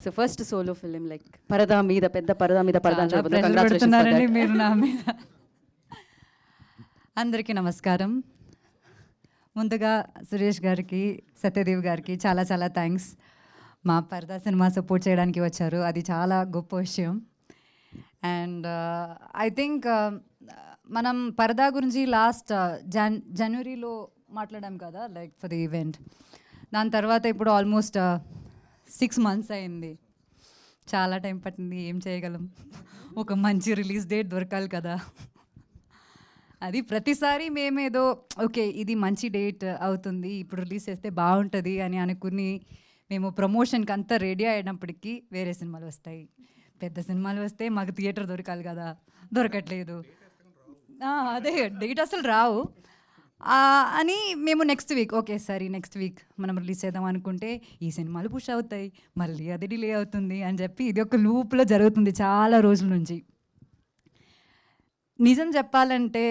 So first solo film like పరదా మీద పెద్ద పరదా మీద పరదా అని చాలా చెప్పొద్దు. pressure Congratulations for పెడుతున్నారండి that. మీరు నా మీద. అందరికీ నమస్కారం. ముందుగా సురేష్ గారికి, సత్యదేవ్ గారికి చాలా చాలా థ్యాంక్స్. మా పరదా సినిమా సపోర్ట్ చేయడానికి వచ్చారు, అది చాలా గొప్ప విషయం. అండ్ ఐ థింక్ మనం పరదా గురించి లాస్ట్ జనవరిలో మాట్లాడాం కదా, లైక్ ఫర్ ది ఈవెంట్. దాని తర్వాత ఇప్పుడు ఆల్మోస్ట్ 6 months అయింది. చాలా టైం పట్టింది. ఏం చేయగలం, ఒక మంచి రిలీజ్ డేట్ దొరకాలి కదా. అది ప్రతిసారి మేమేదో ఓకే ఇది మంచి డేట్ అవుతుంది, ఇప్పుడు రిలీజ్ చేస్తే బాగుంటుంది అని అనుకుని మేము ప్రమోషన్కి అంతా రెడీ అయినప్పటికీ వేరే సినిమాలు వస్తాయి. పెద్ద సినిమాలు వస్తే మాకు థియేటర్ దొరకాలి కదా, దొరకట్లేదు. అదే డేట్ అసలు రావు అని మేము నెక్స్ట్ వీక్ ఓకే సరే నెక్స్ట్ వీక్ మనం రిలీజ్ చేద్దాం అనుకుంటే ఈ సినిమాలు పుష్ అవుతాయి, మళ్ళీ అది డిలే అవుతుంది అని చెప్పి ఇది ఒక లూప్లో జరుగుతుంది చాలా రోజుల నుంచి. నిజం చెప్పాలంటే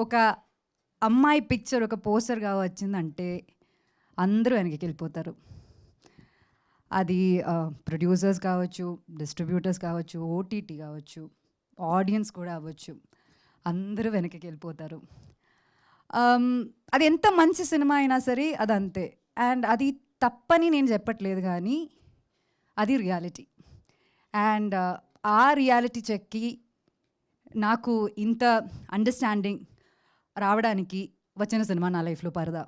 ఒక అమ్మాయి పిక్చర్ ఒక పోస్టర్గా వచ్చిందంటే అందరూ వెనక్కి వెళ్ళిపోతారు. అది ప్రొడ్యూసర్స్ కావచ్చు, డిస్ట్రిబ్యూటర్స్ కావచ్చు, ఓటీటీ కావచ్చు, ఆడియన్స్ కూడా అవ్వచ్చు, అందరూ వెనక్కి వెళ్ళిపోతారు. అది ఎంత మంచి సినిమా అయినా సరే అది అంతే. అండ్ అది తప్పని నేను చెప్పట్లేదు, కానీ అది రియాలిటీ. అండ్ ఆ రియాలిటీ చెక్కి నాకు ఇంత అండర్స్టాండింగ్ రావడానికి వచ్చిన సినిమా నా లైఫ్లో పరదా.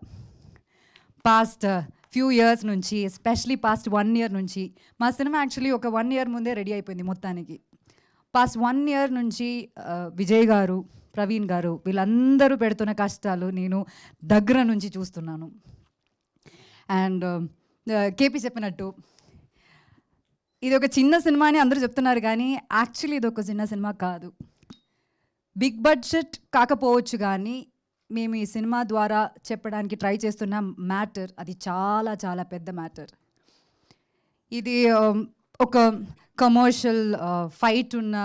పాస్ట్ ఫ్యూ ఇయర్స్ నుంచి, ఎస్పెషలీ పాస్ట్ 1 year నుంచి, మా సినిమా యాక్చువల్లీ ఒక 1 year ముందే రెడీ అయిపోయింది మొత్తానికి. పాస్ట్ 1 year నుంచి విజయ్ గారు, ప్రవీణ్ గారు వీళ్ళందరూ పెడుతున్న కష్టాలు నేను దగ్గర నుంచి చూస్తున్నాను. అండ్ కేపీ చెప్పినట్టు ఇది ఒక చిన్న సినిమా అని అందరూ చెప్తున్నారు, కానీ యాక్చువల్లీ ఇది ఒక చిన్న సినిమా కాదు. బిగ్ బడ్జెట్ కాకపోవచ్చు, కానీ మేము ఈ సినిమా ద్వారా చెప్పడానికి ట్రై చేస్తున్న మ్యాటర్ అది చాలా చాలా పెద్ద మ్యాటర్. ఇది ఒక కమర్షియల్ ఫైట్ ఉన్న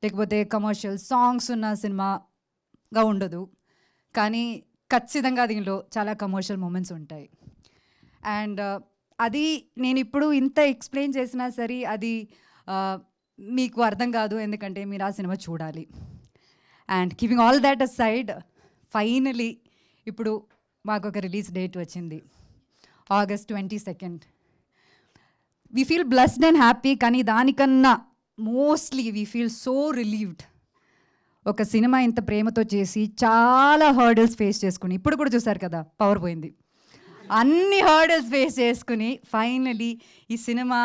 లేకపోతే కమర్షియల్ సాంగ్స్ ఉన్న సినిమాగా ఉండదు, కానీ ఖచ్చితంగా దీనిలో చాలా కమర్షియల్ మూమెంట్స్ ఉంటాయి. అండ్ అది నేను ఇప్పుడు ఇంత ఎక్స్ప్లెయిన్ చేసినా సరే అది మీకు అర్థం కాదు, ఎందుకంటే మీరు ఆ సినిమా చూడాలి. And keeping all that aside, finally ఇప్పుడు మాకు ఒక రిలీజ్ డేట్ వచ్చింది, August 22nd. We feel blessed and happy, కానీ దానికన్నా mostly we feel so relieved. ఒక సినిమా ఇంత ప్రేమతో చేసి చాలా హర్డల్స్ ఫేస్ చేసుకుని, ఇప్పుడు కూడా చూసారు కదా పవర్ పోయింది, అన్ని హర్డల్స్ ఫేస్ చేసుకుని ఫైనలీ ఈ సినిమా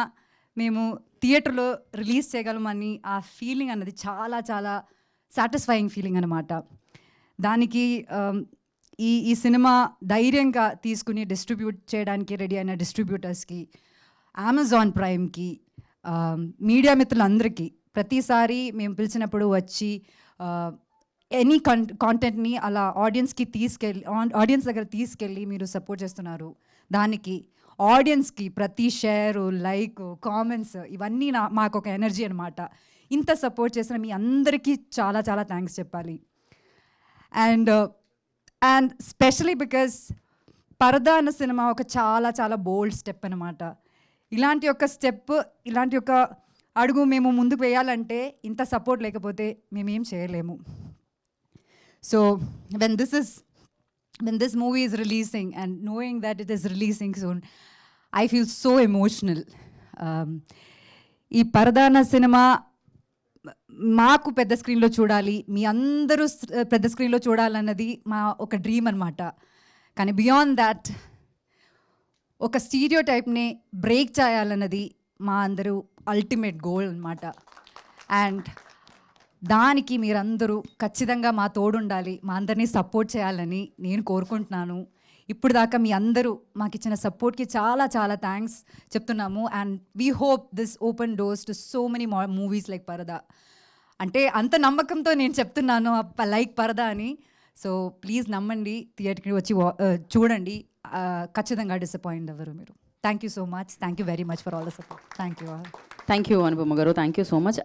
మేము థియేటర్లో రిలీజ్ చేయగలమని ఆ ఫీలింగ్ అన్నది చాలా చాలా సాటిస్ఫైయింగ్ ఫీలింగ్ అన్నమాట. దానికి ఈ సినిమా ధైర్యంగా తీసుకుని డిస్ట్రిబ్యూట్ చేయడానికి రెడీ అయిన డిస్ట్రిబ్యూటర్స్కి, అమెజాన్ ప్రైమ్కి, మీడియా మిత్రులందరికీ, ప్రతిసారి మేము పిలిచినప్పుడు వచ్చి ఎనీ కాంటెంట్ని అలా ఆడియన్స్ దగ్గర తీసుకెళ్ళి మీరు సపోర్ట్ చేస్తున్నారు. దానికి ఆడియన్స్కి ప్రతి షేరు, లైక్, కామెంట్స్ ఇవన్నీ మాకు ఒక ఎనర్జీ అనమాట. ఇంత సపోర్ట్ చేసిన మీ అందరికీ చాలా చాలా థ్యాంక్స్ చెప్పాలి. అండ్ స్పెషలీ బికాస్ పరదా అన్న సినిమా ఒక చాలా చాలా బోల్డ్ స్టెప్ అనమాట. ఇలాంటి ఒక స్టెప్, ఇలాంటి ఒక అడుగు మేము ముందుకు వేయాలంటే ఇంత సపోర్ట్ లేకపోతే మేమేం చేయలేము. So when this movie is releasing and knowing that it is releasing soon, I feel so emotional. ఈ పరదా అన్న సినిమా మాకు పెద్ద స్క్రీన్లో చూడాలి, మీ అందరూ పెద్ద స్క్రీన్లో చూడాలన్నది మా ఒక డ్రీమ్ అనమాట. కానీ బియాండ్ దాట్ ఒక స్టీరియో టైప్ని బ్రేక్ చేయాలన్నది మా అందరూ అల్టిమేట్ గోల్ అనమాట. అండ్ దానికి మీరందరూ ఖచ్చితంగా మా తోడుండాలి, మా అందరినీ సపోర్ట్ చేయాలని నేను కోరుకుంటున్నాను. ఇప్పుడు దాకా మీ అందరూ మాకు ఇచ్చిన సపోర్ట్కి చాలా చాలా థ్యాంక్స్ చెప్తున్నాము. And we hope this open doors to so many movies like పరదా. అంటే అంత నమ్మకంతో నేను చెప్తున్నాను లైక్ పరదా అని. సో ప్లీజ్ నమ్మండి, థియేటర్కి వచ్చి చూడండి, ఖచ్చితంగా డిసప్పాయింట్ అవ్వరు మీరు. Thank you so much, thank you very much for all the support. Thank you Anupama గారు, థ్యాంక్ యూ సో మచ్.